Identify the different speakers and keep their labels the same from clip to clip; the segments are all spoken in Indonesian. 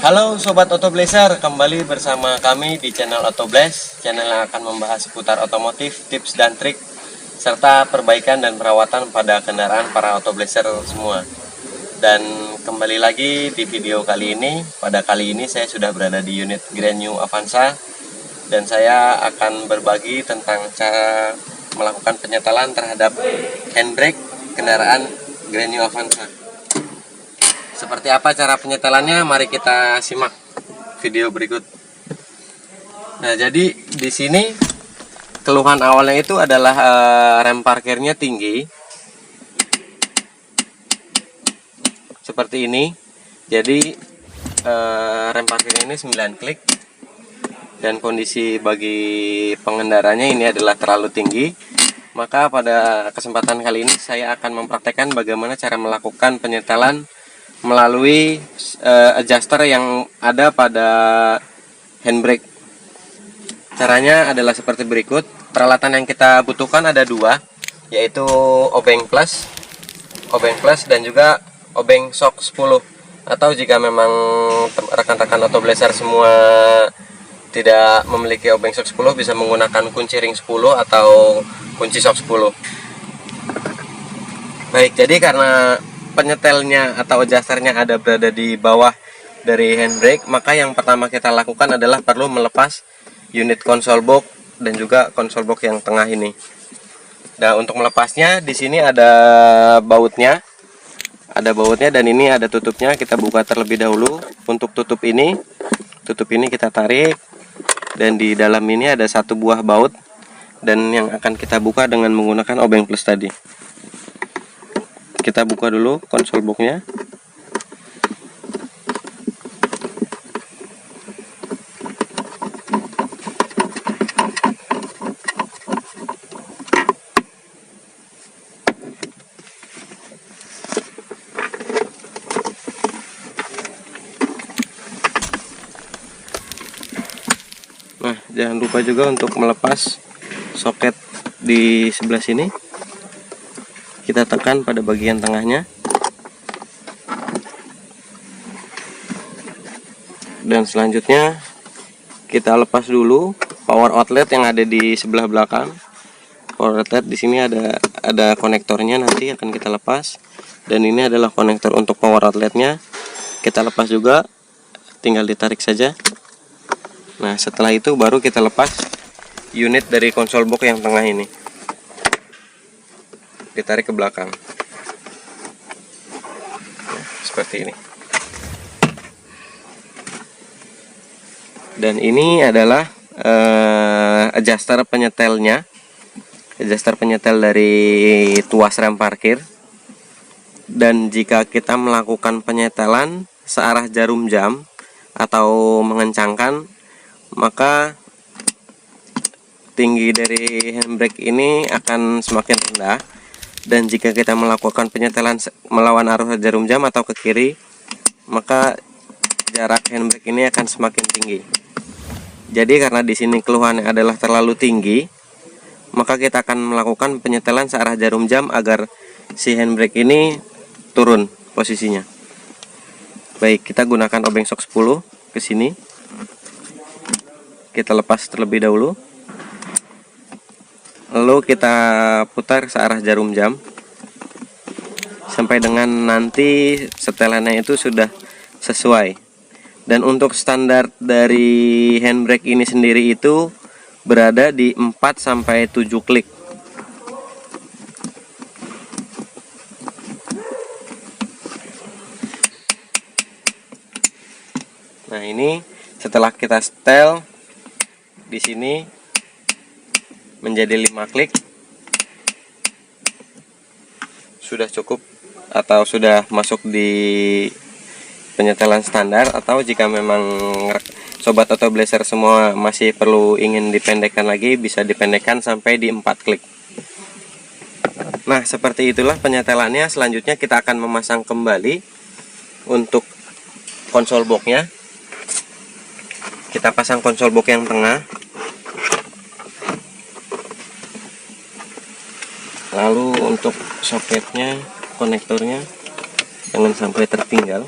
Speaker 1: Halo Sobat Autoblazer, kembali bersama kami di channel Autoblaze, channel yang akan membahas seputar otomotif, tips dan trik, serta perbaikan dan perawatan pada kendaraan para Autoblazer semua. Dan kembali lagi di video kali ini, pada kali ini saya sudah berada di unit Grand New Avanza, dan saya akan berbagi tentang cara melakukan penyetelan terhadap handbrake kendaraan Grand New Avanza. Seperti apa cara penyetelannya? Mari kita simak video berikut. Nah, jadi di sini keluhan awalnya itu adalah rem parkirnya tinggi. Seperti ini. Jadi rem parkirnya ini 9 klik. Dan kondisi bagi pengendaranya ini adalah terlalu tinggi. Maka pada kesempatan kali ini saya akan mempraktekkan bagaimana cara melakukan penyetelan melalui adjuster yang ada pada handbrake. Caranya adalah seperti berikut. Peralatan yang kita butuhkan ada dua, yaitu obeng plus dan juga obeng shock 10. Atau jika memang rekan-rekan Autoblazer semua tidak memiliki obeng shock 10, bisa menggunakan kunci ring 10 atau kunci shock 10. Baik, jadi karena penyetelnya atau adjusternya berada di bawah dari handbrake, maka yang pertama kita lakukan adalah perlu melepas unit konsol box dan juga konsol box yang tengah ini. Nah, untuk melepasnya di sini ada bautnya. Dan ini ada tutupnya. Kita buka terlebih dahulu. Untuk tutup ini kita tarik, dan di dalam ini ada satu buah baut, dan yang akan kita buka dengan menggunakan obeng plus tadi. Kita buka dulu konsol boxnya. Nah, jangan lupa juga untuk melepas soket di sebelah sini. Kita tekan pada bagian tengahnya, dan selanjutnya kita lepas dulu power outlet yang ada di sebelah belakang. Power outlet di sini ada konektornya, nanti akan kita lepas, dan ini adalah konektor untuk power outletnya. Kita lepas juga, tinggal ditarik saja. Nah, setelah itu baru kita lepas unit dari konsol box yang tengah ini. Ditarik ke belakang. Nah, seperti ini. Dan ini adalah adjuster penyetelnya. Adjuster penyetel dari tuas rem parkir. Dan jika kita melakukan penyetelan searah jarum jam atau mengencangkan, maka tinggi dari handbrake ini akan semakin rendah. Dan jika kita melakukan penyetelan melawan arus jarum jam atau ke kiri, maka jarak handbrake ini akan semakin tinggi. Jadi karena di sini keluhannya adalah terlalu tinggi, maka kita akan melakukan penyetelan searah jarum jam agar si handbrake ini turun posisinya. Baik, kita gunakan obeng shock 10 ke sini. Kita lepas terlebih dahulu. Lalu kita putar searah jarum jam sampai dengan nanti setelannya itu sudah sesuai. Dan untuk standar dari handbrake ini sendiri itu berada di 4-7 klik. Nah, ini setelah kita setel di sini menjadi 5 klik, sudah cukup atau sudah masuk di penyetelan standar. Atau jika memang sobat Autoblazer semua masih perlu ingin dipendekkan lagi, bisa dipendekkan sampai di 4 klik. Nah, seperti itulah penyetelannya. Selanjutnya kita akan memasang kembali untuk konsol boxnya. Kita pasang konsol box yang tengah. Lalu untuk soketnya, konektornya jangan sampai tertinggal.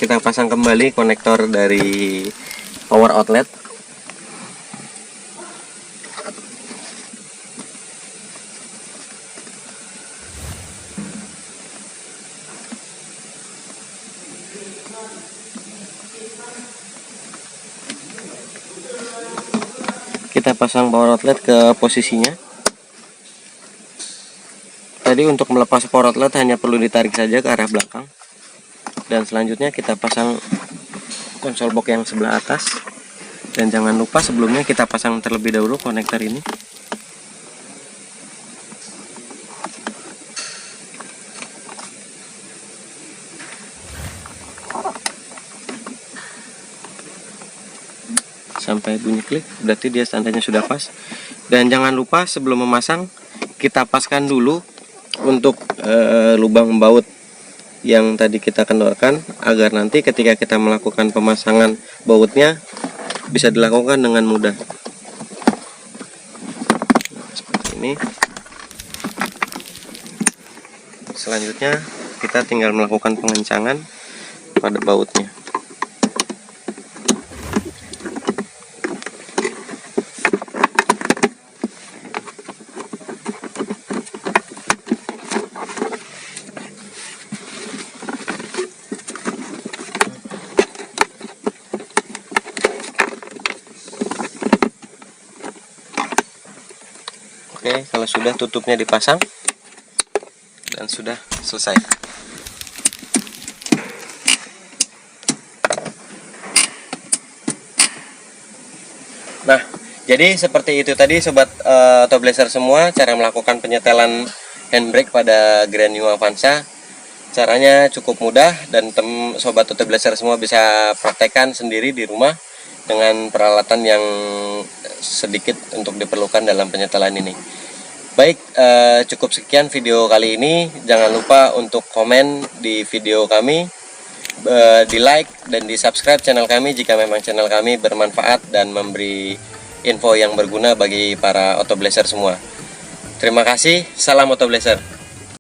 Speaker 1: kita pasang kembali konektor dari power outlet. Kita pasang power outlet ke posisinya. Tadi untuk melepas power outlet hanya perlu ditarik saja ke arah belakang. Dan selanjutnya kita pasang konsol box yang sebelah atas. Dan jangan lupa sebelumnya kita pasang terlebih dahulu konektor ini. Sampai bunyi klik, berarti dia standarnya sudah pas. Dan jangan lupa sebelum memasang kita paskan dulu untuk lubang baut yang tadi kita kendorkan, agar nanti ketika kita melakukan pemasangan bautnya bisa dilakukan dengan mudah. Seperti ini. Selanjutnya kita tinggal melakukan pengencangan pada bautnya. Oke, kalau sudah tutupnya dipasang dan sudah selesai. Nah, jadi seperti itu tadi sobat Autoblazer semua, cara melakukan penyetelan handbrake pada Grand New Avanza. Caranya cukup mudah dan sobat Autoblazer semua bisa praktekkan sendiri di rumah dengan peralatan yang sedikit untuk diperlukan dalam penyetelan ini. Baik, cukup sekian video kali ini. Jangan lupa untuk komen di video kami, di like dan di subscribe channel kami jika memang channel kami bermanfaat dan memberi info yang berguna bagi para Autoblazer semua. Terima kasih, salam Autoblazer.